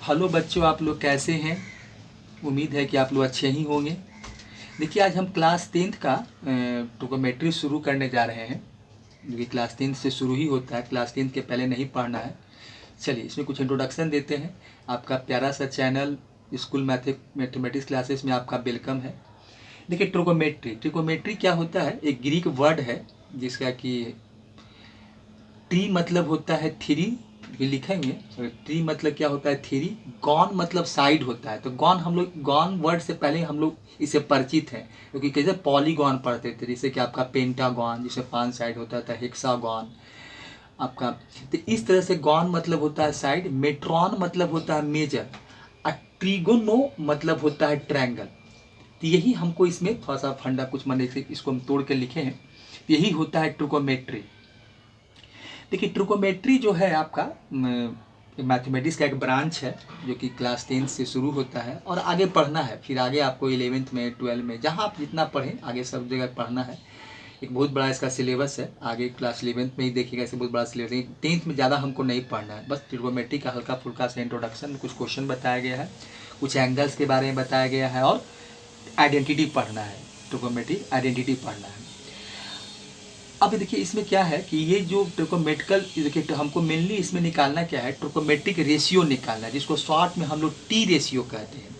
Hello बच्चों, आप लोग कैसे हैं? उम्मीद है कि आप लोग अच्छे ही होंगे। देखिए, आज हम क्लास 10th का ट्रिग्नोमेट्री शुरू करने जा रहे हैं। क्योंकि क्लास 10th से शुरू ही होता है, क्लास 10th के पहले नहीं पढ़ना है। चलिए, इसमें कुछ इंट्रोडक्शन देते हैं। आपका प्यारा सा चैनल स्कूल मैथमेटिक्स क्लासेस में आपका वेलकम है। देखिए, ट्रिग्नोमेट्री क्या होता है? एक ग्रीक वर्ड है जिसका कि ट्री मतलब होता है थ्री, ये लिखेंगे। ट्री मतलब क्या होता है? थ्री। गॉन मतलब साइड होता है। तो गॉन, हम लोग गॉन वर्ड से पहले हम लोग इससे परिचित हैं, क्योंकि कैसे पॉलीगॉन पढ़ते थे, जैसे कि आपका पेंटागॉन जिसे 5 साइड होता था, हेक्सागॉन आपका। तो इस तरह से गॉन मतलब होता है साइड, मेट्रॉन मतलब होता है मेजर, और ट्रिगोनो मतलब होता है ट्रायंगल। तो यही हमको इसमें थोड़ा सा फंडा कुछ मन से इसको हम तोड़ के लिखे हैं। यही होता है ट्रिग्नोमेट्री। देखिए, ट्रिग्नोमेट्री जो है आपका मैथमेटिक्स का एक ब्रांच है, जो कि क्लास 10 से शुरू होता है और आगे पढ़ना है। फिर आगे आपको 11th में, 12 में, जहाँ आप जितना पढ़ें आगे सब जगह पढ़ना है। एक बहुत बड़ा इसका सिलेबस है। आगे क्लास 11th में ही देखिएगा, इसे बहुत बड़ा सिलेबस है। 10th में ज़्यादा हमको नहीं पढ़ना है, बस ट्रिग्नोमेट्री का हल्का फुल्का सा इंट्रोडक्शन में कुछ क्वेश्चन बताया गया है, कुछ एंगल्स के बारे में बताया गया है, और आइडेंटिटी पढ़ना है। ट्रिग्नोमेट्री आइडेंटिटी पढ़ना है। अब देखिए, इसमें क्या है कि ये जो ट्रिग्नोमेट्रिकल, देखिए हमको मेनली इसमें निकालना क्या है, ट्रिग्नोमेट्रिक रेशियो निकालना है, जिसको शॉर्ट में हम लोग टी रेशियो कहते हैं।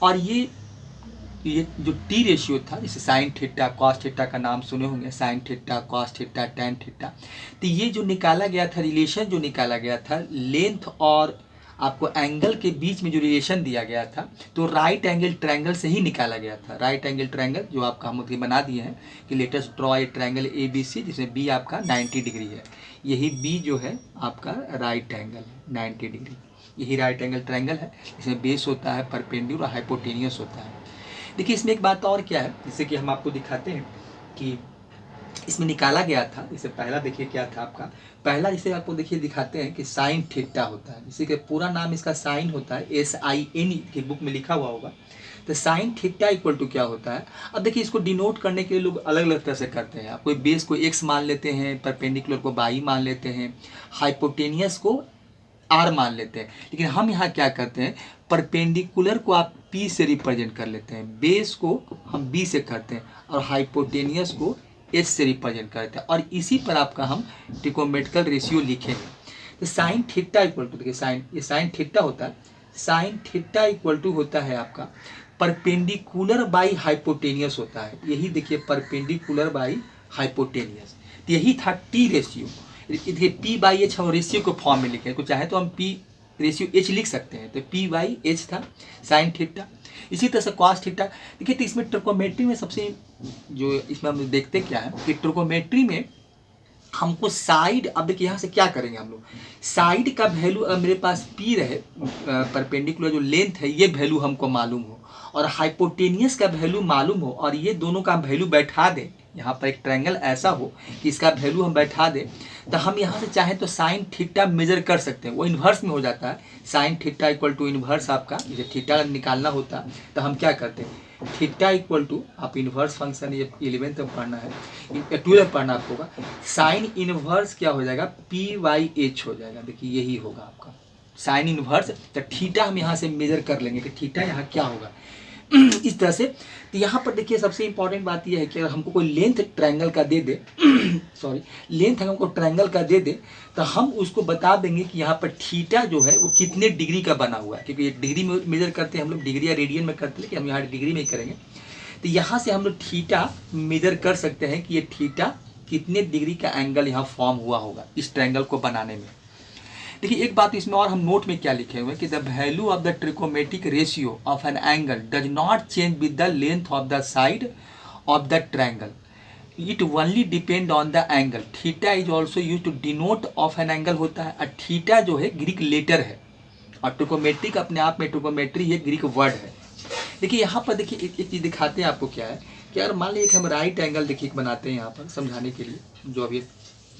और ये जो टी रेशियो था, जैसे साइन थीटा कॉस थीटा का नाम सुने होंगे, sine theta cos theta tan theta. तो ये जो निकाला गया था, रिलेशन जो निकाला गया था लेंथ और आपको एंगल के बीच में जो रिलेशन दिया गया था, तो राइट एंगल ट्रायंगल से ही निकाला गया था। राइट एंगल ट्रायंगल जो आपका हम बना दिए हैं कि latest draw a triangle A B C, जिसमें बी आपका 90 डिग्री है। यही बी जो है आपका राइट एंगल है 90 डिग्री। यही राइट एंगल ट्रायंगल है। इसमें बेस होता है, परपेंडिकुलर और हाइपोटेनियस होता है। देखिए, इसमें एक बात और क्या है, जैसे कि हम आपको दिखाते हैं कि इसमें निकाला गया था। इससे पहला देखिए क्या था आपका, पहला जिसे आपको देखिए दिखाते हैं कि साइन थीटा होता है, जिसे कि पूरा नाम इसका साइन होता है, SIN की बुक में लिखा हुआ होगा। तो साइन थीटा इक्वल टू क्या होता है? अब देखिए, इसको डिनोट करने के लिए लोग अलग अलग तरह से करते हैं। कोई बेस को x मान लेते हैं, परपेंडिकुलर को y मान लेते हैं, हाइपोटेनियस को R मान लेते हैं। लेकिन हम यहाँ क्या करते हैं, परपेंडिकुलर को आप P से रिप्रेजेंट कर लेते हैं, बेस को हम B से करते हैं, और हाइपोटेनियस को H से रिप्रेजेंट करते हैं। और इसी पर आपका हम ट्रिग्नोमेट्रिकल रेशियो लिखेंगे। तो साइन थीटा इक्वल टू, देखिए साइन, ये साइन थीटा होता है। साइन थीटा इक्वल टू होता है आपका परपेंडिकुलर बाई हाइपोटेनियस होता है। यही देखिए, परपेंडिकुलर बाई हाइपोटेनियस। तो यही था टी रेशियो। देखिए, पी बाई एच हम रेशियो को फॉर्म में लिखे, कुछ चाहे तो हम पी रेशियो एच लिख सकते हैं। तो पी बाई एच था साइन थीटा। इसी तरह से कॉस थीटा। देखिए, तो इसमें ट्रिग्नोमेट्री में सबसे जो इसमें हम देखते क्या है कि ट्रिग्नोमेट्री में हमको साइड, अब देखिए यहाँ से क्या करेंगे हम लोग, साइड का वैल्यू अगर मेरे पास पी रहे, परपेंडिकुलर जो लेंथ है ये वैल्यू हमको मालूम हो, और हाइपोटेनियस का वैल्यू मालूम हो, और ये दोनों का वैल्यू बैठा दें। यहाँ पर एक ट्रायंगल ऐसा हो कि इसका वैल्यू हम बैठा दें, तो हम यहाँ से चाहें तो साइन थीटा मेजर कर सकते हैं। वो इन्वर्स में हो जाता है, sine theta equal to inverse आपका, जैसे थीटा निकालना होता तो हम क्या करते हैं, थीटा इक्वल टू, आप इन्वर्स फंक्शन ये 11th में पढ़ना है, 12th में पढ़ना आपको होगा, साइन इन्वर्स क्या हो जाएगा, PYH हो जाएगा। देखिए, यही होगा आपका साइन इन्वर्स। तो थीटा हम यहाँ से मेजर कर लेंगे कि थीटा यहाँ क्या होगा इस तरह से। तो यहाँ पर देखिए, सबसे इंपॉर्टेंट बात यह है कि अगर हमको कोई लेंथ ट्रायंगल का दे दे सॉरी, लेंथ हमको ट्रायंगल का दे दे, तो हम उसको बता देंगे कि यहाँ पर थीटा जो है वो कितने डिग्री का बना हुआ है, क्योंकि ये डिग्री में मेजर करते हैं हम लोग, डिग्री या रेडियन में करते हैं, लेकिन हम यहाँ डिग्री में ही करेंगे। तो यहाँ से हम लोग थीटा मेजर कर सकते हैं कि ये थीटा कितने डिग्री का एंगल यहाँ फॉर्म हुआ होगा इस ट्रायंगल को बनाने में। देखिए, एक बात इसमें और, हम नोट में क्या लिखे हुए हैं कि the value of the trigonometric ratio of an angle does not change with the length of the side of the triangle, it only depend on the angle. Theta is also use to denote of an angle होता है। और theta जो है Greek letter है, और trigonometric अपने आप में, ट्रिग्नोमेट्री ये ग्रीक वर्ड है। देखिए, यहाँ पर देखिए एक चीज़ दिखाते हैं आपको, क्या है कि अगर मान लीजिए कि हम राइट एंगल देखिए बनाते हैं यहाँ पर समझाने के लिए, जो अभी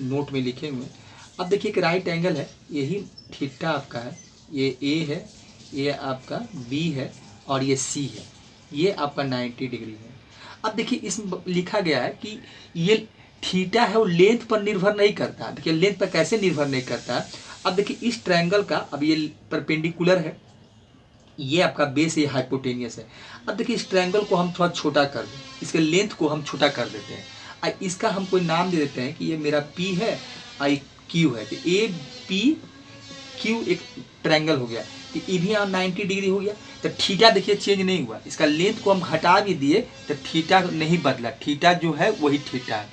नोट में लिखे हुए हैं। अब देखिए, एक राइट एंगल है, यही थीटा आपका है, ये ए है, ये आपका बी है, और ये सी है, ये आपका 90 डिग्री है। अब देखिए, इसमें लिखा गया है कि ये थीटा है वो लेंथ पर निर्भर नहीं करता। देखिए, लेंथ पर कैसे निर्भर नहीं करता, अब देखिए इस ट्रायंगल का, अब ये परपेंडिकुलर है, ये आपका बेस, ये हाइपोटेनियस है। अब देखिए इस ट्रायंगल को हम थोड़ा छोटा कर दें, इसके लेंथ को हम छोटा कर देते हैं, इसका हम कोई नाम दे देते हैं कि ये मेरा P है और Q है। तो APQ एक ट्रायंगल हो गया। तो ये भी यहाँ 90 डिग्री हो गया। तो थीटा देखिए चेंज नहीं हुआ, इसका लेंथ को हम घटा भी दिए तो थीटा नहीं बदला, थीटा जो है वही थीटा है।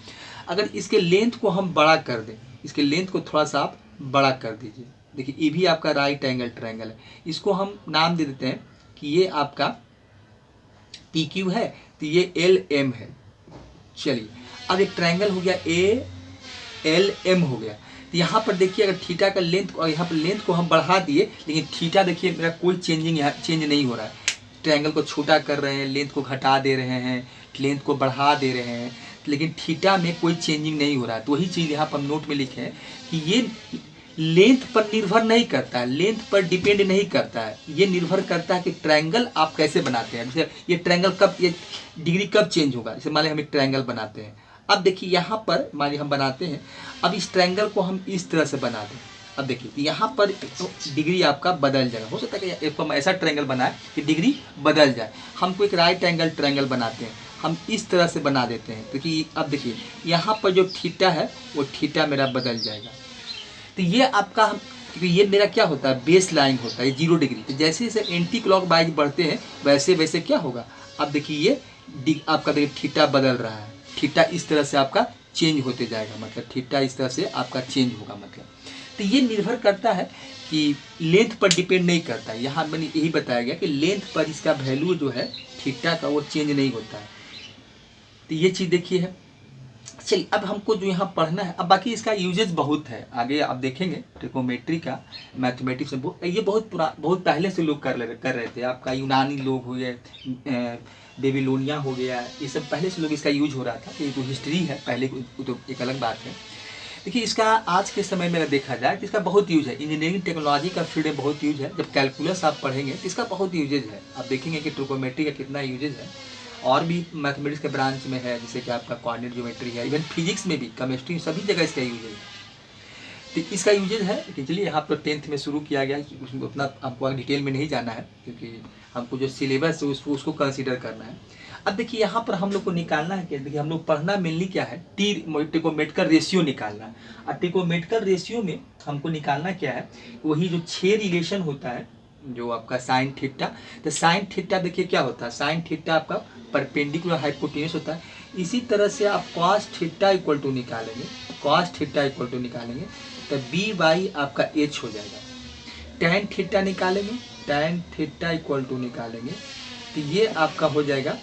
अगर इसके लेंथ को हम बड़ा कर दें, इसके लेंथ को थोड़ा सा आप बड़ा कर दीजिए, देखिए ये भी आपका राइट एंगल ट्रायंगल है, इसको हम नाम दे देते हैं कि ये आपका PQ है, तो ये LM है। चलिए अब एक ट्रायंगल हो गया ALM हो गया। तो यहाँ पर देखिए अगर थीटा का लेंथ, और यहाँ पर लेंथ को हम बढ़ा दिए, लेकिन थीटा देखिए मेरा कोई चेंज नहीं हो रहा है। ट्रायंगल को छोटा कर रहे हैं, लेंथ को घटा दे रहे हैं, लेंथ को बढ़ा दे रहे हैं, लेकिन थीटा में कोई चेंजिंग नहीं हो रहा है। तो वही चीज़ यहाँ पर हम नोट में लिखे हैं कि ये लेंथ पर निर्भर नहीं करता है, लेंथ पर डिपेंड नहीं करता है, ये निर्भर करता है कि ट्रायंगल आप कैसे बनाते हैं। जैसे ये ट्रायंगल कब, ये डिग्री कब चेंज होगा। जैसे मान लीजिए हम एक ट्रायंगल बनाते हैं, अब देखिए यहाँ पर मान लीजिए हम बनाते हैं, अब इस ट्रायंगल को हम इस तरह से बना दें। अब देखिए यहाँ पर तो डिग्री आपका बदल जाएगा, हो सकता है कि एक हम ऐसा ट्रायंगल बनाए कि डिग्री बदल जाए। हमको एक राइट एंगल ट्रायंगल बनाते हैं, हम इस तरह से बना देते हैं, क्योंकि अब देखिए यहाँ पर जो थीटा है वो थीटा मेरा बदल जाएगा। तो ये आपका हम, क्योंकि ये मेरा क्या होता है, बेस लाइन होता है 0 डिग्री। तो जैसे जैसे एंटी क्लॉक वाइज बढ़ते हैं वैसे वैसे क्या होगा, अब देखिए ये आपका देखिए थीटा बदल रहा है, थीटा इस तरह से आपका चेंज होते जाएगा, मतलब थीटा इस तरह से आपका चेंज होगा मतलब। तो ये निर्भर करता है कि लेंथ पर डिपेंड नहीं करता है। यहाँ मैंने यही बताया गया कि लेंथ पर इसका वैल्यू जो है थीटा का वो चेंज नहीं होता है। तो ये चीज़ देखिए है। चलिए अब हमको जो यहाँ पढ़ना है, अब बाकी इसका यूजेस बहुत है, आगे आप देखेंगे ट्रिकोमेट्री का मैथमेटिक्स में ये बहुत पहले से लोग कर रहे थे। आपका यूनानी लोग हो गए, बेबीलोनिया हो गया, ये सब पहले से लोग इसका यूज हो रहा था। तो ये तो हिस्ट्री है पहले, तो एक अलग बात है। देखिए इसका आज के समय में अगर देखा जाए तो इसका बहुत यूज है, इंजीनियरिंग टेक्नोलॉजी का फील्ड में बहुत यूज है। जब कैलकुलस आप पढ़ेंगे तो इसका बहुत यूजेज है, आप देखेंगे कि ट्रिकोमेट्री का कितना यूजेज है। और भी मैथमेटिक्स के ब्रांच में है, जैसे कि आपका कोऑर्डिनेट ज्योमेट्री है, इवन फिजिक्स में भी, केमिस्ट्री, सभी जगह इसका यूजेज है। तो इसका यूजेज है कि चलिए यहाँ पर 10th में शुरू किया गया, उसमें उतना आपको डिटेल में नहीं जाना है, क्योंकि हमको जो सिलेबस है उसको कंसिडर करना है। अब देखिए यहाँ पर हम लोग को निकालना है कि देखिए हम लोग पढ़ना मेनली क्या है, ट्रिकोमेट्रिकल रेशियो निकालना है। और ट्रिकोमेट्रिकल रेशियो में हमको निकालना क्या है, वही जो 6 रिलेशन होता है जो आपका साइन थीटा। तो साइन थीटा देखिए क्या होता है, साइन थीटा आपका परपेंडिकुलर हाइपोटेन्यूस होता है। इसी तरह से आप कॉस थीटा इक्वल टू निकालेंगे, कॉस थीटा इक्वल टू निकालेंगे तो बी बाई आपका एच हो जाएगा। टैन थीटा निकालेंगे, टैन थीटा इक्वल टू निकालेंगे तो ये आपका हो जाएगा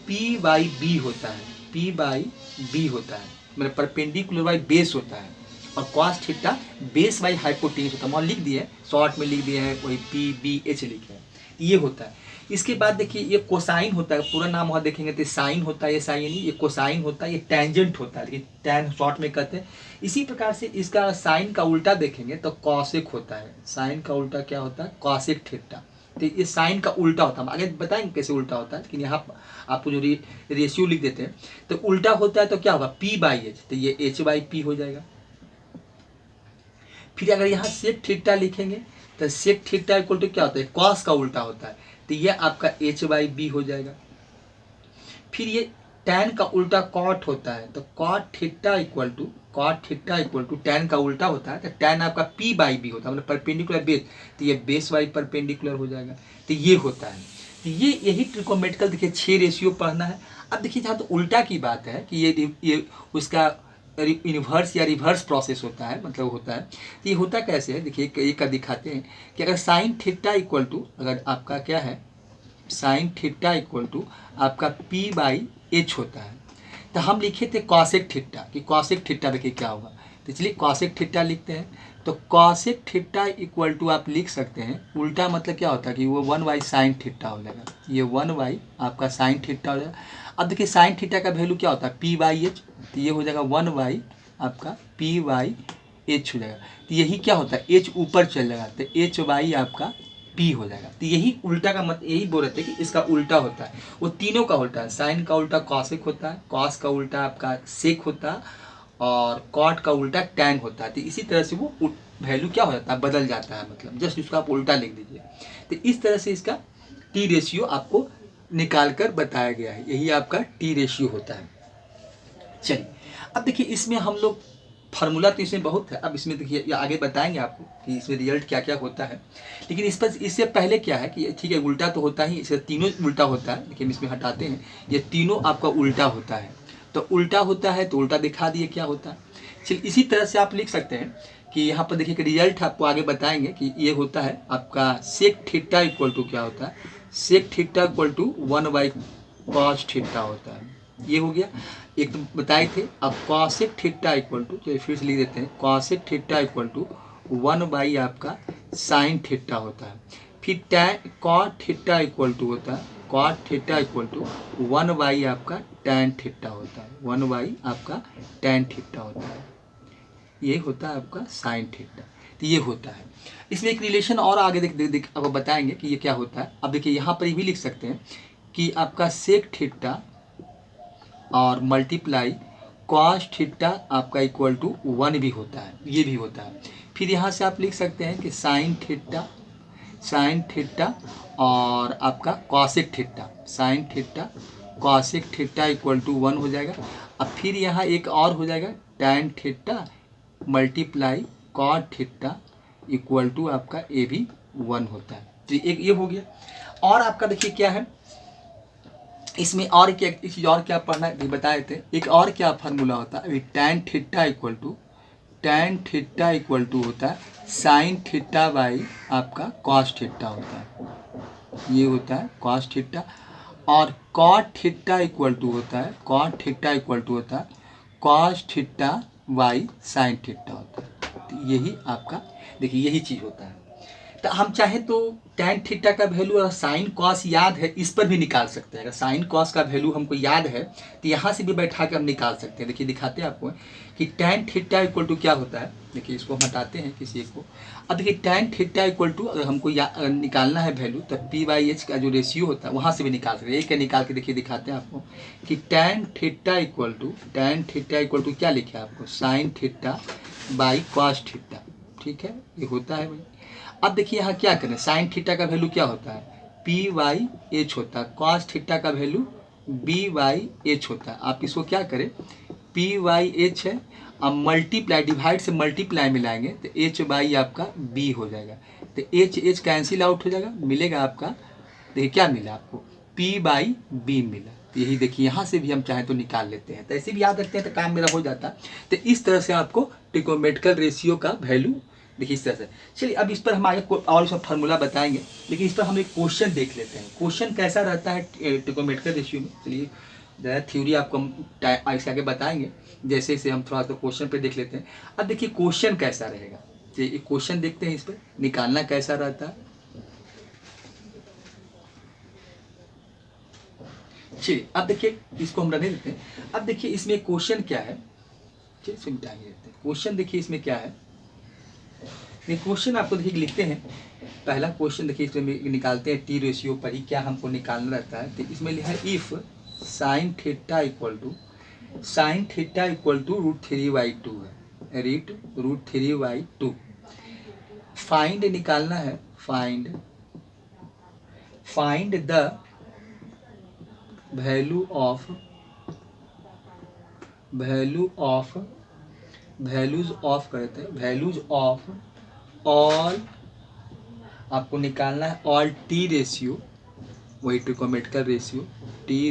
पी बाई बी होता है, पी बाई बी होता है, मतलब परपेंडिकुलर बाई बेस होता है। और cos theta base by hypotenuse होता है, वहाँ लिख दिए, शॉर्ट में लिख दिए हैं, वही पी बी एच लिखे हैं, ये होता है। इसके बाद देखिए ये कोसाइन होता है, पूरा नाम वहाँ देखेंगे तो साइन होता है, ये साइन नहीं, ये कोसाइन होता है, ये टेंजेंट होता है, लेकिन टैन शॉर्ट में कहते हैं। इसी प्रकार से इसका साइन का उल्टा देखेंगे तो कॉसेक होता है, साइन का उल्टा क्या होता है, कॉसेक थीटा। तो ये साइन का उल्टा होता है, हम आगे बताएंगे कैसे उल्टा होता है, लेकिन यहाँ आपको जो रेशियो लिख देते हैं तो उल्टा होता है तो क्या होगा, पी बाई एच, तो ये एच बाई पी हो जाएगा। फिर अगर यहाँ सेक थीटा लिखेंगे तो सेक थीटा इक्वल टू क्या होता है, कॉस का उल्टा होता है, तो ये आपका एच बाई बी हो जाएगा। फिर ये टैन का उल्टा कॉट होता है, तो cot theta equal to tan का उल्टा होता है, तो टैन आपका पी बाई बी होता है, मतलब परपेंडिकुलर बेस, तो ये बेस बाई परपेंडिकुलर हो जाएगा। तो ये होता है, तो ये यही ट्रिकोमेट्रिकल देखिए 6 रेशियो पढ़ना है। अब देखिए जहाँ तो उल्टा की बात है कि ये उसका इन्वर्स या रिवर्स प्रोसेस होता है, मतलब होता है। तो ये होता कैसे है, देखिए एक का दिखाते हैं कि अगर साइन थीटा इक्वल टू, अगर आपका क्या है, साइन थीटा इक्वल टू आपका पी बाई एच होता है, तो हम लिखे थे कॉसेक थीटा, कि कॉसेक थीटा देखिए क्या होगा। तो चलिए कॉसेक थीटा लिखते हैं, तो कॉसेक थीटा इक्वल टू आप लिख सकते हैं, उल्टा मतलब क्या होता है कि वो 1 बाई साइन थीटा हो जाएगा, ये 1 बाई आपका साइन थीटा हो जाएगा। अब देखिए साइन थीटा का वैल्यू क्या होता है, पी बाई एच, तो ये हो जाएगा 1 बाई आपका पी बाई एच हो जाएगा। तो यही क्या होता है, एच ऊपर चल जाएगा, तो एच बाई आपका पी हो जाएगा। तो यही उल्टा का मतलब यही बोल रहे थे कि इसका उल्टा होता है, वो तीनों का उल्टा है, साइन का उल्टा कॉसेक होता है, कॉस का उल्टा आपका सेक होता है, और कॉट का उल्टा टैन होता है। तो इसी तरह से वो वैल्यू क्या हो जाता है, बदल जाता है, मतलब जस्ट उसका आप उल्टा लिख दीजिए। तो इस तरह से इसका टी रेशियो आपको निकाल कर बताया गया है, यही आपका टी रेशियो होता है। चलिए अब देखिए इसमें हम लोग फार्मूला तो इसमें बहुत है, अब इसमें देखिए आगे बताएंगे आपको कि इसमें रिजल्ट क्या क्या होता है। लेकिन इस पर इससे पहले क्या है कि ठीक है उल्टा तो होता ही, इससे तीनों उल्टा होता है, लेकिन इसमें हटाते हैं, ये तीनों आपका उल्टा होता है। तो उल्टा होता है तो उल्टा दिखा दिए क्या होता है। चलिए इसी तरह से आप लिख सकते हैं कि यहाँ पर देखिए कि रिजल्ट आपको आगे बताएंगे कि ये होता है आपका सेक थीटा इक्वल टू क्या होता है, sec theta equal to 1/cos theta होता है। ये हो गया, एक तो बताए थे। अब कॉसेक थीटा इक्वल टू, चलिए फिर से लिख देते हैं, कॉसेक थीटा इक्वल टू 1/ आपका साइन थीटा होता है। फिर tan cot theta equal to होता है, कॉट थीटा इक्वल टू 1/ आपका टैन थीटा होता है, 1/ आपका टैन थीटा होता है। ये होता है आपका साइन थीटा। तो ये होता है, इसमें एक रिलेशन और आगे देख आपको बताएंगे कि ये क्या होता है। अब देखिए यहाँ पर ये भी लिख सकते हैं कि आपका सेक थीटा और मल्टीप्लाई कॉस थीटा आपका इक्वल टू 1 भी होता है, ये भी होता है। फिर यहाँ से आप लिख सकते हैं कि साइन थीटा और आपका cosec theta, sine theta cosec theta equal to 1 हो जाएगा। अब फिर यहाँ एक और हो जाएगा tan theta multiply cot theta equal to आपका ए भी 1 होता है। तो एक ये हो गया। और आपका देखिए क्या है इसमें, और क्या एक चीज़ और क्या पढ़ना है बताए थे, एक और क्या फार्मूला होता है, टैन थीटा इक्वल टू होता है साइन थीटा बाई आपका कॉस थीटा होता है, ये होता है कॉस थीटा। और कॉट थीटा इक्वल टू होता है, कॉट थीटा इक्वल टू होता है cos theta by sine theta होता है। तो यही आपका देखिए यही चीज़ होता है। तो हम चाहें तो टैन थीटा का वैल्यू और साइन कॉस याद है, इस पर भी निकाल सकते हैं। अगर साइन कॉस का वैल्यू हमको याद है तो यहाँ से भी बैठा के हम निकाल सकते हैं। देखिए दिखाते हैं आपको कि टैन थीटा इक्वल टू क्या होता है। देखिए इसको हम हटाते हैं किसी एक को। अब देखिए टैन थीटा इक्वल टू अगर हमको निकालना है वैल्यू, तो P/H का जो रेशियो होता है वहाँ से भी निकाल सकते हैं। एक निकाल के देखिए दिखाते हैं आपको कि टैन थीटा इक्वल टू क्या लिखे आपको, sine theta by cos theta. ठीक है, ये होता है भाई। अब देखिए यहाँ क्या करें, साइन थीटा का वैल्यू क्या होता है, P/H होता है, कॉस थीटा का वैल्यू B/H होता है। आप इसको क्या करें, P/H है, अब मल्टीप्लाई, डिवाइड से मल्टीप्लाई मिलाएंगे तो H/ आपका B हो जाएगा। तो H कैंसिल आउट हो जाएगा, मिलेगा आपका, देखिए क्या मिला आपको, P/B मिला। तो यही देखिए यहाँ से भी हम चाहें तो निकाल लेते हैं, तो ऐसे भी याद रखते हैं तो काम मेरा हो जाता है। तो इस तरह से आपको ट्रिगोनोमेट्रिकल रेशियो का वैल्यू देखिए इस तरह से। चलिए अब इस पर हम आगे और इसमें फार्मूला बताएंगे, लेकिन इस पर हम एक क्वेश्चन देख लेते हैं। क्वेश्चन कैसा रहता है ट्रिगोनोमेट्रिकल रेशियो में। चलिए ज़्यादा थ्योरी आपको हम इसके आगे बताएंगे, जैसे जैसे हम थोड़ा सा क्वेश्चन पे देख लेते हैं। अब देखिए क्वेश्चन कैसा रहेगा, चलिए एक क्वेश्चन देखते हैं, इस पर निकालना कैसा रहता है। चलिए अब देखिए इसको हम रहने देते हैं। अब देखिए इसमें क्वेश्चन क्या है, चलिए समझाएंगे देते हैं। क्वेश्चन देखिए इसमें क्या है, ये क्वेश्चन आपको देखिए लिखते हैं। पहला क्वेश्चन देखिए इसमें निकालते हैं टी रेशियो पर ही क्या हमको निकालना रहता है। तो इसमें लिखा है if sine theta equal to √3/2 है, √3/2। फाइंड निकालना है, find the value of all, आपको निकालना है ऑल टी रेशियो, वही ट्रिगोनोमेट्रिकल रेशियो, टी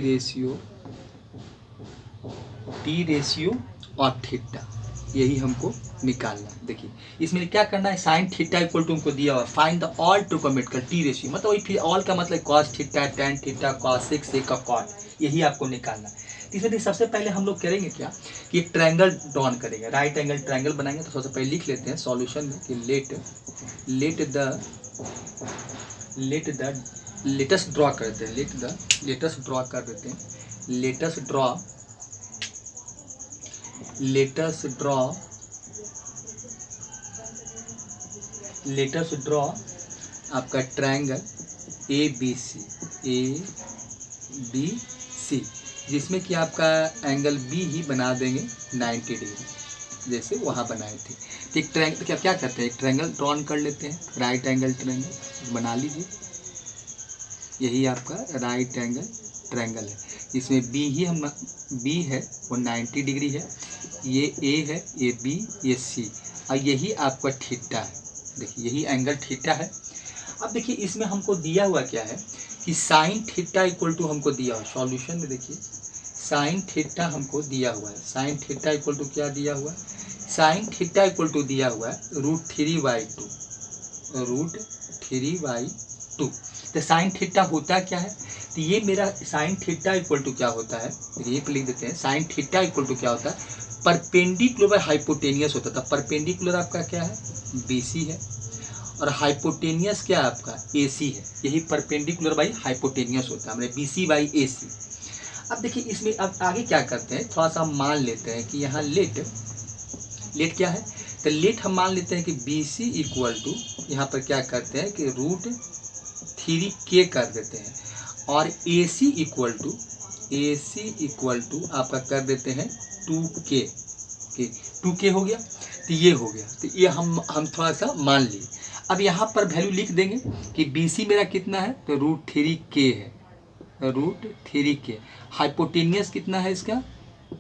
रेशियो और थीटा, यही हमको निकालना है। देखिए इसमें क्या करना है, साइन थीटा इक्वल टू हमको दिया हुआ, find the all trigonometrical T ratio, मतलब वही फिर ऑल का मतलब cos theta, tan theta, cosec, sec, cot, यही आपको निकालना है। इसमें सबसे पहले हम लोग करेंगे क्या कि एक ट्रायंगल ड्रॉन करेंगे, राइट एंगल ट्रायंगल बनाएंगे। तो सबसे पहले लिख लेते हैं सॉल्यूशन में कि लेटस ड्रॉ करते हैं, लेटस ड्रॉ आपका ट्रायंगल ABC, जिसमें कि आपका एंगल बी ही बना देंगे 90 डिग्री। जैसे वहाँ बनाए थे। तो एक ट्रायंगल क्या क्या करते हैं, एक ट्रायंगल ड्रॉन कर लेते हैं, राइट एंगल ट्रायंगल बना लीजिए। यही आपका राइट एंगल ट्रायंगल है। इसमें बी है वो 90 डिग्री है, ये ए है, ये बी, ये सी, और यही आपका थीटा है। देखिए यही एंगल थीटा है। अब देखिए इसमें हमको दिया हुआ क्या है कि साइन थीटा इक्वल टू हमको दिया हुआ सॉल्यूशन में, देखिए साइन थीटा हमको दिया हुआ है। साइन थीटा इक्वल टू क्या दिया हुआ है, साइन थीटा इक्वल टू दिया हुआ है √3/2, √3/2। तो साइन थीटा होता क्या है, तो ये मेरा साइन थीटा इक्वल टू क्या होता है, ये लिख देते हैं। साइन थीटा इक्वल टू क्या होता है, परपेंडिकुलर बाय हाइपोटेनियस होता था। परपेंडिकुलर आपका क्या है, BC है, और हाइपोटेनियस क्या है आपका, AC है। यही परपेंडिकुलर बाई हाइपोटेनियस होता है, हमारे BC/AC। अब देखिए इसमें अब आगे क्या करते हैं, थोड़ा सा हम मान लेते हैं कि यहाँ लेट क्या है, तो लेट हम मान लेते हैं कि BC इक्वल टू यहाँ पर क्या करते हैं कि √3K कर देते हैं, और AC इक्वल टू आपका कर देते हैं 2K। 2K हो गया, तो ये हो गया। तो ये हम थोड़ा सा मान लिए। अब यहाँ पर वैल्यू लिख देंगे कि BC मेरा कितना है, तो √3K है, √3K। हाइपोटेनियस कितना है इसका,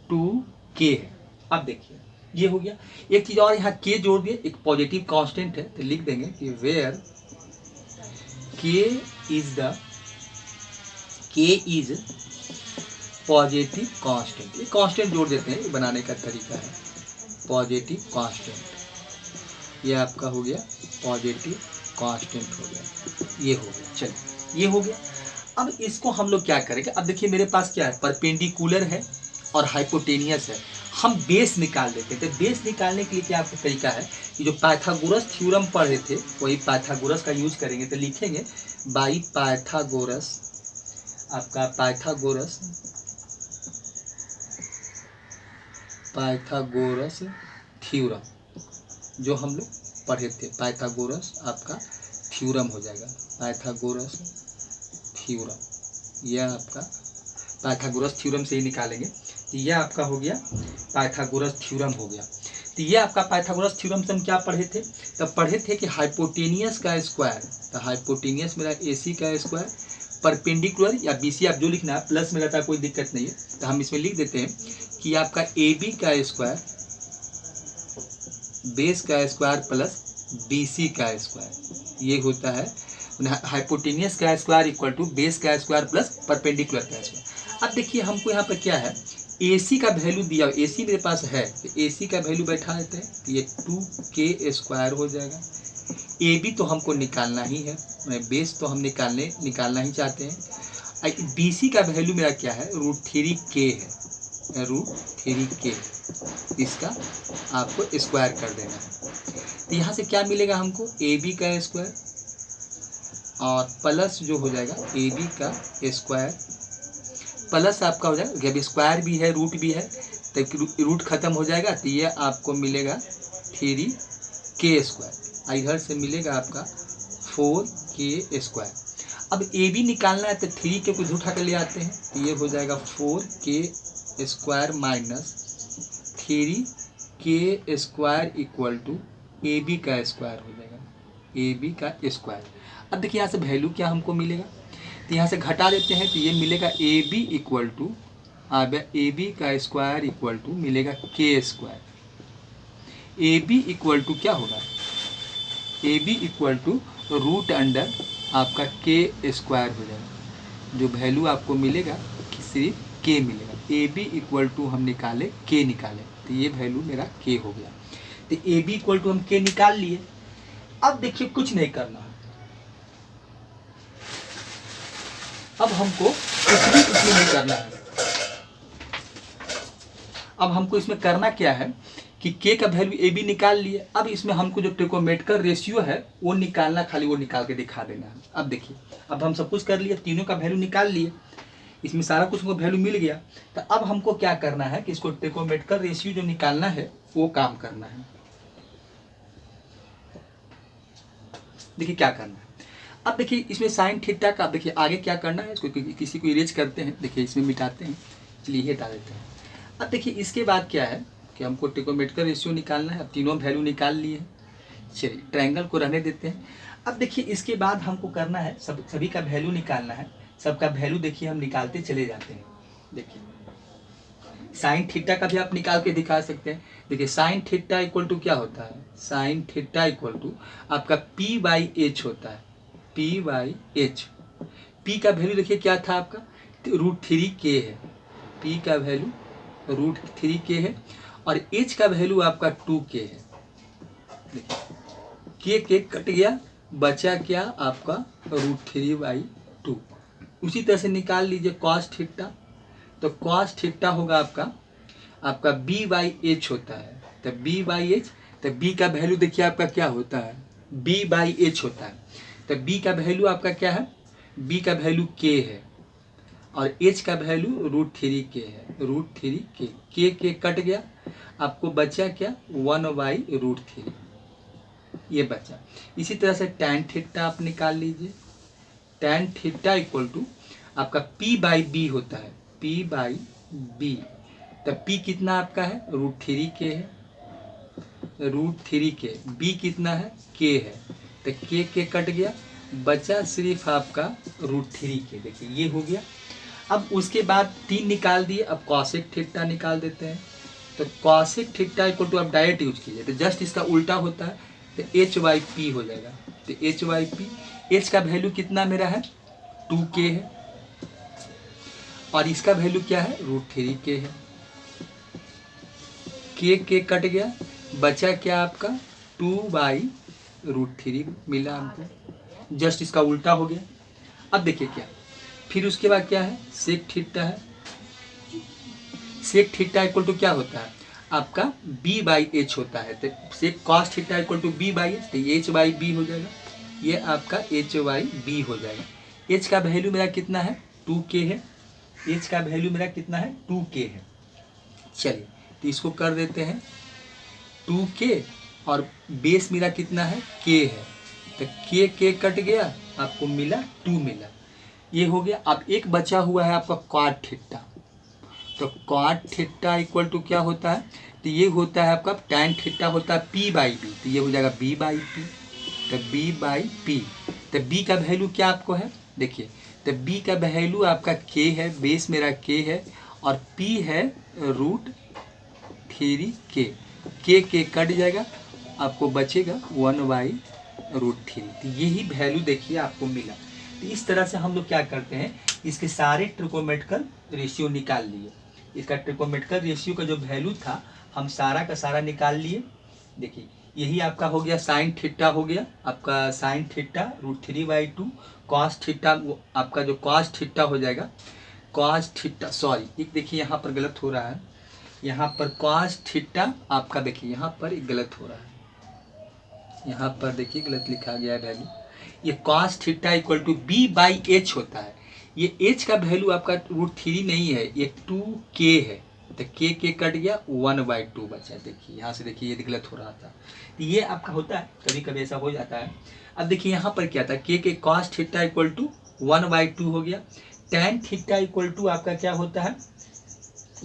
2K है। अब देखिए ये हो गया। एक चीज़ और यहाँ K जोड़ दिए, एक पॉजिटिव कांस्टेंट है, तो लिख देंगे कि where K is positive constant. ये कांस्टेंट जोड़ देते हैं, ये बनाने का तरीका है, पॉजिटिव कांस्टेंट। ये आपका हो गया पॉजिटिव कांस्टेंट हो गया, ये हो गया। चलिए ये हो गया। अब इसको हम लोग क्या करेंगे, अब देखिए मेरे पास क्या है, परपेंडिकुलर है और हाइपोटेनियस है। हम बेस निकाल लेते हैं। तो बेस निकालने के लिए क्या आपका तरीका है कि जो पाइथागोरस थ्योरम पढ़े थे वही पाइथागोरस का यूज करेंगे। तो लिखेंगे बाई पाइथागोरस, आपका पाइथागोरस थ्योरम जो हम लोग पढ़े थे, पाइथागोरस आपका थ्योरम हो जाएगा, पाइथागोरस थ्योरम। यह आपका पाइथागोरस थ्योरम से ही निकालेंगे। तो यह आपका हो गया पाइथागोरस थ्योरम हो गया। तो ये आपका पाइथागोरस थ्योरम से हम क्या पढ़े थे, तब पढ़े थे कि हाइपोटेनियस का स्क्वायर, तो हाइपोटेनियस मेरा AC का स्क्वायर परपेंडिकुलर या BC आप जो लिखना है, प्लस में रहता है कोई दिक्कत नहीं है। तो हम इसमें लिख देते हैं कि आपका AB का स्क्वायर, बेस का स्क्वायर प्लस BC का स्क्वायर, ये होता है हाइपोटेनियस का स्क्वायर इक्वल टू बेस का स्क्वायर प्लस परपेंडिकुलर का स्क्वायर। अब देखिए हमको यहाँ पर क्या है, AC का वैल्यू दिया, AC मेरे पास है, तो AC का वैल्यू बैठा देते हैं, तो ये 2K स्क्वायर हो जाएगा। AB तो हमको निकालना ही है, बेस तो हम निकालना ही चाहते हैं। BC का वैल्यू मेरा क्या है, √3K है, √3K, इसका आपको स्क्वायर कर देना है। तो यहाँ से क्या मिलेगा हमको, AB का स्क्वायर और प्लस जो हो जाएगा AB का स्क्वायर प्लस आपका हो जाएगा, जब स्क्वायर भी है रूट भी है तो रूट खत्म हो जाएगा, तो ये आपको मिलेगा 3K स्क्वायर। इधर से मिलेगा आपका 4K स्क्वायर। अब AB निकालना है तो 3K को उठा कर ले आते हैं, तो ये हो जाएगा 4K square minus 3K square equal to AB का स्क्वायर हो जाएगा, AB का स्क्वायर। अब देखिए यहाँ से वैल्यू क्या हमको मिलेगा, तो यहाँ से घटा देते हैं, तो ये मिलेगा AB इक्वल टू AB का स्क्वायर इक्वल टू मिलेगा K square. AB equal to क्या होगा, AB equal to root under आपका K स्क्वायर हो जाएगा। जो वैल्यू आपको मिलेगा सिर्फ K मिलेगा। AB इक्वल टू हम निकाले K निकाले, तो ये वैल्यू मेरा K हो गया। तो AB इक्वल टू हम K निकाल लिए। अब देखिए कुछ नहीं करना है, अब हमको कुछ भी नहीं करना है। अब हमको इसमें करना क्या है कि K का वैल्यू AB निकाल लिए। अब इसमें हमको जो ट्रिकोमेट्रिकल रेशियो है वो निकालना, खाली वो निकाल के दिखा देना है। अब देखिए अब हम सब कुछ कर लिए, तीनों का वैल्यू निकाल लिए, इसमें सारा कुछ हमको वैल्यू मिल गया। तो अब हमको क्या करना है कि इसको ट्रिकोमेट्रिकल रेशियो जो निकालना है वो काम करना है। देखिए क्या करना है, अब देखिए इसमें साइन थीटा का, देखिए आगे क्या करना है, इसको किसी को इरेज करते हैं, देखिए इसमें मिटाते हैं, चलिए ये हटा देते हैं। अब देखिए इसके बाद क्या है कि हमको ट्रिगोनोमेट्रिकल रेशियो निकालना है। अब तीनों वैल्यू निकाल लिए हैं। चलिए ट्रायंगल को रहने देते हैं। अब देखिए इसके बाद हमको करना है सभी का वैल्यू निकालना है। सबका वैल्यू देखिए हम निकालते चले जाते हैं। देखिए साइन थीटा का भी आप निकाल के दिखा सकते हैं। देखिए साइन थीटा इक्वल टू क्या होता है, साइन थीटा इक्वल टू आपका पी बाई एच होता है, पी बाई एच। पी का वैल्यू देखिए क्या था आपका √3k है, पी का वैल्यू √3k है और एच का वैल्यू आपका 2k है। देखिए के कट गया, बचा क्या आपका √3/2। उसी तरह से निकाल लीजिए कॉस थीटा, तो कॉस थीटा होगा आपका b बाई एच होता है। तो b बाई एच, तो b का वैल्यू देखिए आपका क्या होता है, b बाई एच होता है। तो b का वैल्यू आपका क्या है, b का वैल्यू k है और h का वैल्यू √3k है, √3k। k कट गया, आपको बचा क्या 1/√3, ये बचा। इसी तरह से tan थीटा आप निकाल लीजिए। tan थीटा इक्वल टू आपका p बाई बी होता है, p बाई बी। तब p कितना आपका है √3k है, √3k। b कितना है k है, तो k कट गया, बचा सिर्फ आपका √3k। देखिए ये हो गया। अब उसके बाद 3 निकाल दिए। अब कॉसेक थीटा निकाल देते हैं। तो कॉसेक थीटा इक्वल टू आप डायरेक्ट यूज कीजिए, तो जस्ट इसका उल्टा होता है, तो h/p हो जाएगा। तो h/p, h का वैल्यू कितना मेरा है 2k है और इसका वैल्यू क्या है √3k है। k कट गया, बचा क्या आपका 2/√3 मिला हमको, जस्ट इसका उल्टा हो गया। अब देखिए क्या, फिर उसके बाद क्या है सेक थीटा है। सेक थीटा इक्वल टू क्या होता है आपका b बाई एच होता है। तो sec cos theta equal to b by h, तो h/b हो जाएगा, ये आपका h/b हो जाएगा। h का वैल्यू मेरा कितना है 2k है, h का वैल्यू मेरा कितना है 2k है। चलिए तो इसको कर देते हैं 2k और बेस मेरा कितना है k है, तो k कट गया, आपको मिला 2 मिला, ये हो गया। अब एक बचा हुआ है आपका कॉट थीटा। तो कॉट थीटा इक्वल टू क्या होता है, तो ये होता है आपका tan थीटा होता है p बाई बी, तो ये हो जाएगा b बाई पी। तो b बाई पी, तो b का वैल्यू क्या आपको है देखिए, तो b का वैल्यू आपका k है, बेस मेरा k है और p है √3k। k कट जाएगा, आपको बचेगा 1/√3। तो यही वैल्यू देखिए आपको मिला। तो इस तरह से हम लोग क्या करते हैं, इसके सारे ट्रिगोनोमेट्रिकल रेशियो निकाल लिए। इसका ट्रिगोनोमेट्रिकल रेशियो का जो वैल्यू था हम सारा का सारा निकाल लिए। देखिए यही आपका हो गया साइन थीटा, हो गया आपका साइन थीटा √3/2। कॉस थीटा आपका जो कॉस थीटा हो जाएगा, कॉस थीटा सॉरी एक देखिए यहाँ पर गलत हो रहा है, यहाँ पर कॉस थीटा आपका देखिए यहाँ पर एक गलत हो रहा है, यहाँ पर देखिए गलत लिखा गया है वैल्यू। ये cos theta equal to b by H होता है। ये h का वैल्यू आपका √3 नहीं है, ये 2k है। तो k कट गया, 1/2 बचा। देखिए यहाँ से देखिए ये गलत हो रहा था, तो ये आपका होता है, कभी कभी ऐसा हो जाता है। अब देखिए यहाँ पर क्या था, k cos theta equal to 1/2 हो गया। tan थीटा इक्वल टू आपका क्या होता है,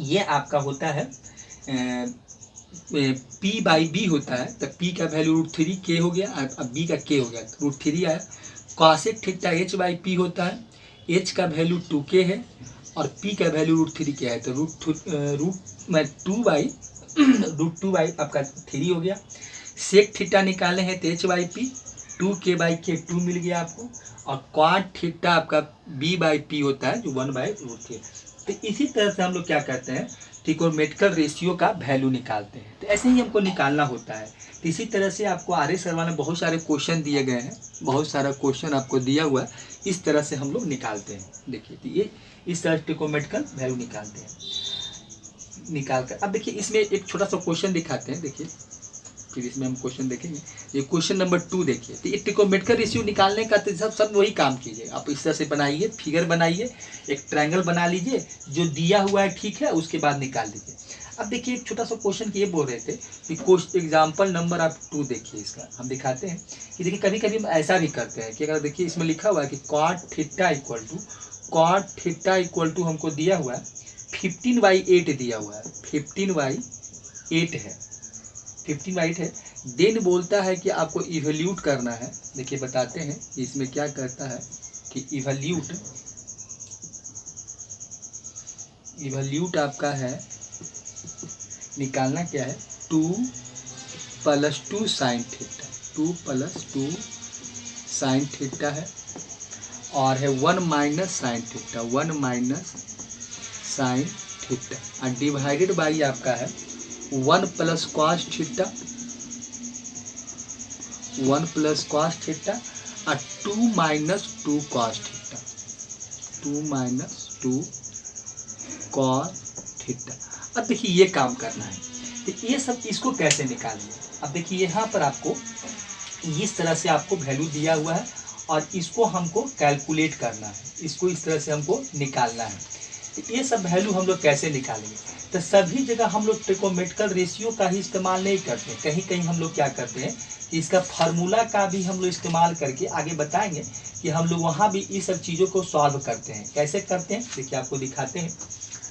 ये आपका होता है p बाई बी होता है। तो p का वैल्यू √3k हो गया, अब b का k हो गया, √3 आया। कॉसेक थीटा h/p होता है, h का वैल्यू 2k है और p का वैल्यू √3k है। तो √2 आपका 3 हो गया। सेक थीटा निकाले हैं तो h/p 2k/k 2 मिल गया आपको, और क्वाड थीटा आपका b/p होता है जो 1/√3। तो इसी तरह से हम लोग क्या करते हैं, ट्रिगोनोमेट्रिकल रेशियो का वैल्यू निकालते हैं। तो ऐसे ही हमको निकालना होता है। तो इसी तरह से आपको आर्य शर्मा ने बहुत सारे क्वेश्चन दिए गए हैं, बहुत सारा क्वेश्चन आपको दिया हुआ है, इस तरह से हम लोग निकालते हैं। देखिए तो ये इस तरह ट्रिगोनोमेट्रिकल वैल्यू निकालते हैं। निकाल कर अब देखिए इसमें एक छोटा सा क्वेश्चन दिखाते हैं, देखिए फिर इसमें हम क्वेश्चन देखेंगे। ये क्वेश्चन नंबर 2 देखिए, तो ये ट्रिगोनोमेट्रिकल रेशियो निकालने का तो सब वही काम कीजिए। आप इस तरह से बनाइए, फिगर बनाइए, एक ट्रायंगल बना लीजिए, जो दिया हुआ है ठीक है, उसके बाद निकाल लीजिए। अब देखिए एक छोटा सा क्वेश्चन ये बोल रहे थे कि एग्जाम्पल नंबर आप 2 देखिए, इसका हम दिखाते हैं कि देखिए कभी कभी हम ऐसा भी करते हैं कि अगर देखिए इसमें लिखा हुआ है कि कॉट थीटा इक्वल टू हमको दिया हुआ है 15/8 दिया हुआ है, 15/8 8 है, 15/8 है। देन बोलता है कि आपको इवैल्यूट करना है। देखिए बताते हैं इसमें क्या करता है कि इवैल्यूट आपका है, निकालना क्या है, 2 + 2 sin थीटा, 2 + 2 sin थीटा है, और है 1 - sin थीटा, 1 - sin थीटा, और डिवाइडेड बाई आपका है 1 + cos थीटा, 1 + cos थीटा, और 2 - 2 cos थीटा, 2 - 2 cos थीटा। अब देखिए ये काम करना है, तो ये सब इसको कैसे निकालेंगे। अब देखिए यहाँ पर आपको इस तरह से आपको वैल्यू दिया हुआ है और इसको हमको कैलकुलेट करना है, इसको इस तरह से हमको निकालना है। तो ये सब वैल्यू हम लोग कैसे निकालेंगे, तो सभी जगह हम लोग ट्रिकोमेट्रिकल रेशियो का ही इस्तेमाल नहीं करते, कहीं कहीं हम लोग क्या करते हैं कि इसका फार्मूला का भी हम लोग इस्तेमाल करके आगे बताएंगे कि हम लोग वहाँ भी इस सब चीज़ों को सॉल्व करते हैं। कैसे करते हैं देखिए आपको दिखाते हैं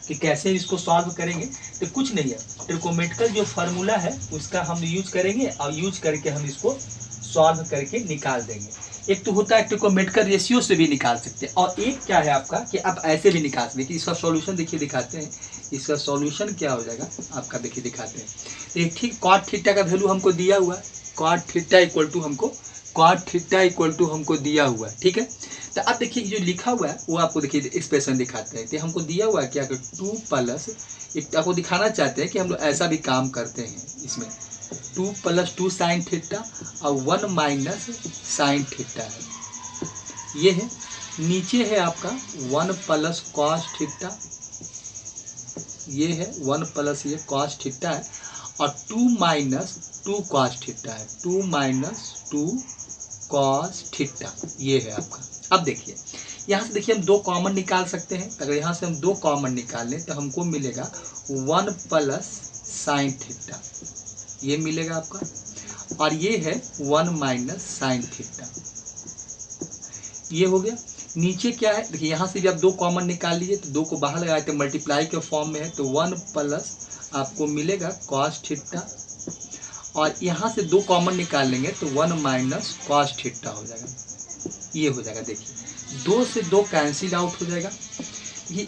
कि कैसे इसको सॉल्व करेंगे। तो कुछ नहीं है, ट्रिकोमेट्रिकल जो फार्मूला है उसका हम यूज करेंगे और यूज करके हम इसको सॉल्व करके निकाल देंगे। एक तो होता है ट्रिकोमेट्रिकल रेशियो से भी निकाल सकते हैं, और एक क्या है आपका कि आप ऐसे भी निकाल सकते हैं कि इसका सॉल्यूशन देखिए दिखाते हैं, इसका सॉल्यूशन क्या हो जाएगा आपका, देखिए दिखाते हैं। एक ठीक कॉट थीटा का वैल्यू हमको दिया हुआ है, कॉट थीटा इक्वल टू हमको दिया हुआ है, ठीक है। तो अब देखिए जो लिखा हुआ है वो आपको देखिए एक्सप्रेशन दिखाते हैं, तो हमको दिया हुआ है क्या, 2 प्लस, एक आपको दिखाना चाहते हैं कि हम लोग ऐसा भी काम करते हैं इसमें, 2 + 2 sin थीटा और 1 - sin थीटा है, ये है। नीचे है आपका 1 + cos थीटा, ये है 1 + ये cos थीटा है, और 2 - 2 cos थीटा है, 2 - 2 cos थीटा, ये है आपका। अब देखिए यहाँ से देखिए हम 2 कॉमन निकाल सकते हैं, अगर यहाँ से हम 2 कॉमन निकाल लें तो हमको मिलेगा 1 + sin थीटा, ये मिलेगा आपका, और ये है 1 - sin थीटा, ये हो गया। नीचे क्या है देखिए, यहाँ से जब 2 कॉमन निकाल लीजिए तो 2 को बाहर लगाए तो मल्टीप्लाई के फॉर्म में है, तो 1 + आपको मिलेगा cos थीटा, और यहाँ से 2 कॉमन निकाल लेंगे तो 1 - cos थीटा हो जाएगा, ये हो जाएगा। देखिए 2 से 2 कैंसिल आउट हो जाएगा, ये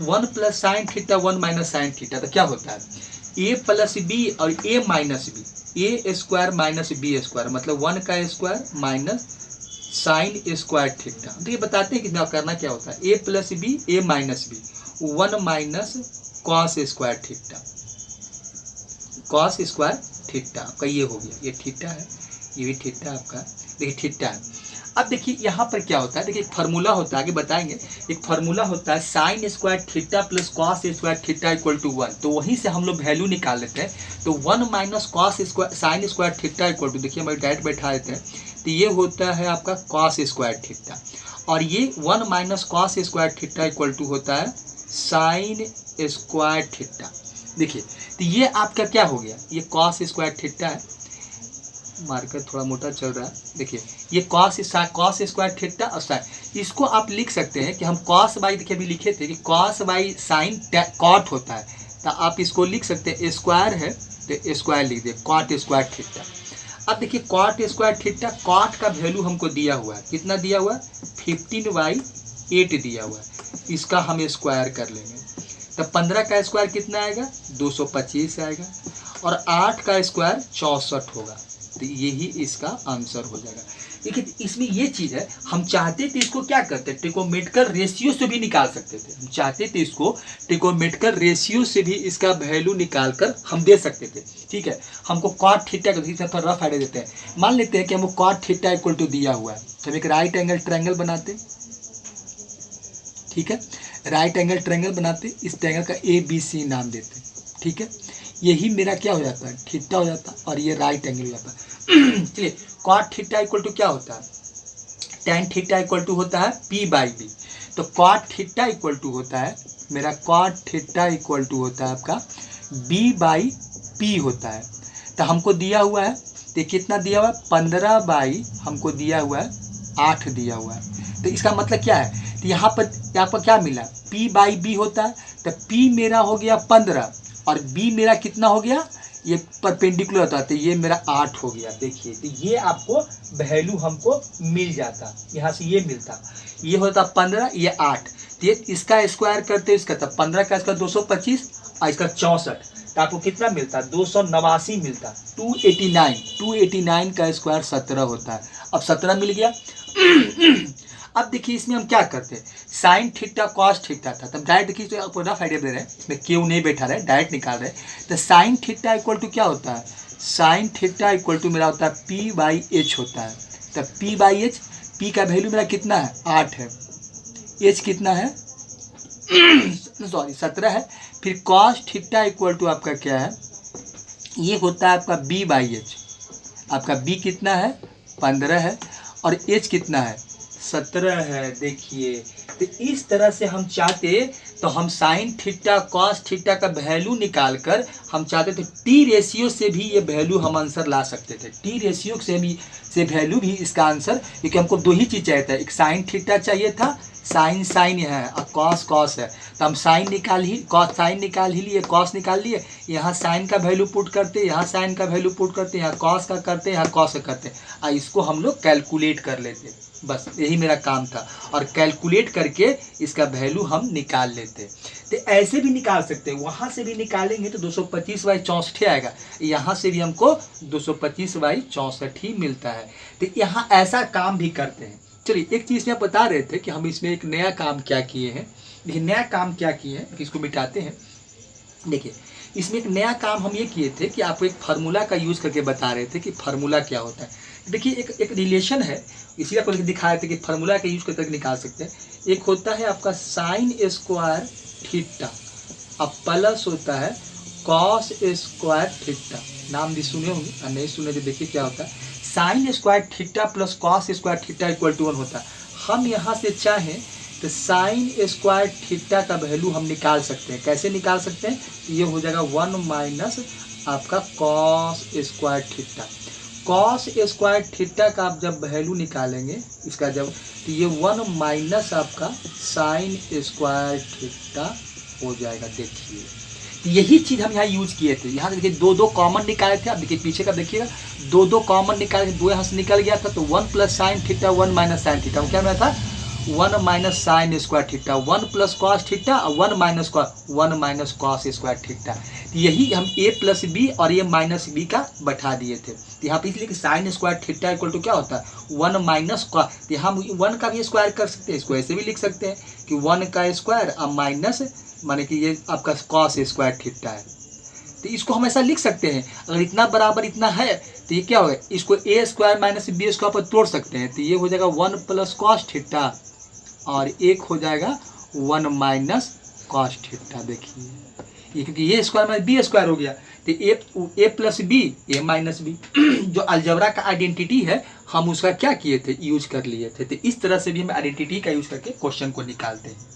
1 + sin थीटा 1 - sin थीटा, तो क्या होता है a + b और a - b, a² - b², मतलब 1 का square minus sign square theta. तो ये बताते हैं कि करना क्या होता है, a + b, a - b, 1 - cos square theta, cos square theta आपका ये हो गया, ये थीटा है, ये भी थीटा आपका, देखिए थीटा है। अब देखिए यहाँ पर क्या होता है, देखिए एक फार्मूला होता है, आगे बताएंगे, एक फार्मूला होता है sine square theta + cos square theta = 1, तो वहीं से हम लोग वैल्यू निकाल लेते हैं। तो 1 - cos square sine square theta = देखिए हम डायरेक्ट बैठा देते हैं, तो ये होता है आपका cos स्क्वायर थीटा, और ये 1 - cos स्क्वायर थीटा = होता है साइन स्क्वायर थीटा। देखिए तो ये आपका क्या हो गया, ये cos स्क्वायर थीटा है, मार्कर थोड़ा मोटा चल रहा है, देखिए ये cos स्क्वायर थीटा और साइन, इसको आप लिख सकते हैं कि हम cos बाई, देखिए अभी लिखे थे कि cos बाई साइन कॉट होता है, तो आप इसको लिख सकते हैं, स्क्वायर है तो स्क्वायर लिख दिए, कॉट स्क्वायर थीटा। अब देखिए कॉट स्क्वायर थीटा, कॉट का वैल्यू हमको दिया हुआ है, कितना दिया हुआ है, 15/8 दिया हुआ है, इसका हम स्क्वायर कर लेंगे, तो 15 का स्क्वायर कितना आएगा, 225 आएगा, और 8 का स्क्वायर 64 होगा, तो यही इसका आंसर हो जाएगा। देखिए इसमें ये चीज़ है, हम चाहते थे इसको क्या करते, ट्रिकोमेट्रिकल रेशियो से भी निकाल सकते थे, हम चाहते थे इसको ट्रिकोमेट्रिकल रेशियो से भी इसका वैल्यू निकाल कर हम दे सकते थे, ठीक है। हमको कॉट थीटा का रफ आइडिया देते हैं, मान लेते हैं कि हमको कॉट थीटा = दिया हुआ है, तो हम एक राइट एंगल ट्रायंगल बनाते, ठीक है, राइट एंगल ट्रायंगल बनाते, इस ट्रायंगल का ABC नाम देते, ठीक है, यही मेरा क्या हो जाता है, थीटा हो जाता है, और ये राइट एंगल हो जाता है। चलिए कॉट थीटा = क्या होता है, tan थीटा = होता है p/b, तो कॉट थीटा = होता है मेरा, कॉट थीटा = होता है आपका b/p होता है, तो हमको दिया हुआ है, तो कितना दिया हुआ है, 15 हमको दिया हुआ है 8 दिया हुआ है, तो इसका मतलब क्या है, तो यहाँ पर क्या मिला, p/b होता है, तो p मेरा हो गया 15 और b मेरा कितना हो गया ये परपेंडिकुलर होता है, तो ये मेरा 8 हो गया। देखिए तो ये आपको वैल्यू हमको मिल जाता, यहाँ से ये मिलता, ये होता 15, ये 8, तो ये इसका स्क्वायर करते इसका, तब 15 का स्क्वायर 225 और इसका 64, तो आपको कितना मिलता, 289 मिलता। 289 का स्क्वायर 17 होता है। अब 17 मिल गया। अब देखिए इसमें हम क्या करते हैं, साइन थीटा कॉस थीटा था, तब डायरेक्ट देखिए तो आपको रफ आइडिया दे रहे हैं, इसमें क्यों नहीं बैठा रहे, डायरेक्ट निकाल रहे हैं। तो साइन थीटा इक्वल टू क्या होता है, साइन थीटा इक्वल टू मेरा होता है P/H होता है। तब P/H, P का वैल्यू मेरा कितना है, 8 है, H कितना है सॉरी 17 है। फिर कॉस थीटा इक्वल टू आपका क्या है, ये होता है आपका B/H। आपका B कितना है, 15 है, और H कितना है, 17 है। देखिए तो इस तरह से हम चाहते तो हम साइन थीटा कॉस थीटा का वैल्यू निकाल कर हम चाहते थे टी रेशियो से भी ये वैल्यू हम आंसर ला सकते थे। टी रेशियो से वैल्यू भी इसका आंसर, क्योंकि हमको दो ही चीज़ चाहिए था, एक साइन थीटा चाहिए था, साइन है, और कॉस है, तो हम साइन निकाल ही लिए, कॉस निकाल लिए, यहाँ साइन का वैल्यू पुट करते, यहाँ साइन का वैल्यू पुट करते, यहाँ कॉस का करते, यहाँ कॉस का करते, और इसको हम लोग कैलकुलेट कर लेते। बस यही मेरा काम था, और कैलकुलेट करके इसका वैल्यू हम निकाल लेते। तो ऐसे भी निकाल सकते हैं, वहाँ से भी निकालेंगे तो 225/64 आएगा, यहाँ से भी हमको 225/64 ही मिलता है। तो यहाँ ऐसा काम भी करते हैं। चलिए एक चीज़ में आप बता रहे थे कि हम इसमें एक नया काम क्या किए हैं। देखिए नया काम क्या किए हैं, इसको मिटाते हैं। देखिए इसमें एक नया काम हम ये किए थे कि आपको एक फार्मूला का यूज़ करके बता रहे थे कि फार्मूला क्या होता है। देखिए एक रिलेशन है, इसी आपको दिखा रहे थे कि फार्मूला का यूज़ करके निकाल सकते हैं। एक होता है आपका साइन स्क्वायर थीटा, अब प्लस होता है कॉस स्क्वायर थीटा। नाम भी सुने होंगे, और नहीं सुने तो देखिए क्या होता है, sine square theta plus cos square theta equal to 1 होता है। हम यहाँ से चाहें तो साइन स्क्वायर थीटा का वैल्यू हम निकाल सकते हैं। कैसे निकाल सकते हैं, ये हो जाएगा 1 माइनस आपका cos square theta. Cos square theta का आप जब वैल्यू निकालेंगे इसका जब, तो ये 1 माइनस आपका साइन स्क्वायर थीटा हो जाएगा। देखिए यही चीज़ हम यहाँ यूज किए थे। यहाँ देखिए दो कॉमन निकाले थे, अब देखिए पीछे का देखिएगा, दो कॉमन निकाले थे, 2 यहाँ से निकल गया था, तो 1 plus sine theta 1 minus sine theta, क्या मिला था 1 minus sign square theta, 1 plus cos theta, 1 minus cos square theta. यही हम a प्लस बी और ये माइनस बी का बैठा दिए थे। तो यहाँ पे इसलिए कि sine square theta equal to क्या होता है 1 माइनस कॉस, तो हम 1 का भी स्क्वायर कर सकते हैं, इसको ऐसे भी लिख सकते हैं कि 1 का स्क्वायर और माइनस माने कि ये आपका कॉस स्क्वायर थीटा है। तो इसको हम ऐसा लिख सकते हैं, अगर इतना बराबर इतना है तो ये क्या होगा, इसको a square minus B square पर तोड़ सकते हैं, तो ये हो जाएगा 1 प्लस कॉस थीटा और एक हो जाएगा 1 माइनस कॉस थीटा। देखिए ये क्योंकि ये स्क्वायर माइनस बी स्क्वायर हो गया, तो ए प्लस बी ए माइनस बी जो अलजेब्रा का आइडेंटिटी है हम उसका क्या किए थे, यूज कर लिए थे। तो इस तरह से भी हम आइडेंटिटी का यूज करके क्वेश्चन को निकालते हैं।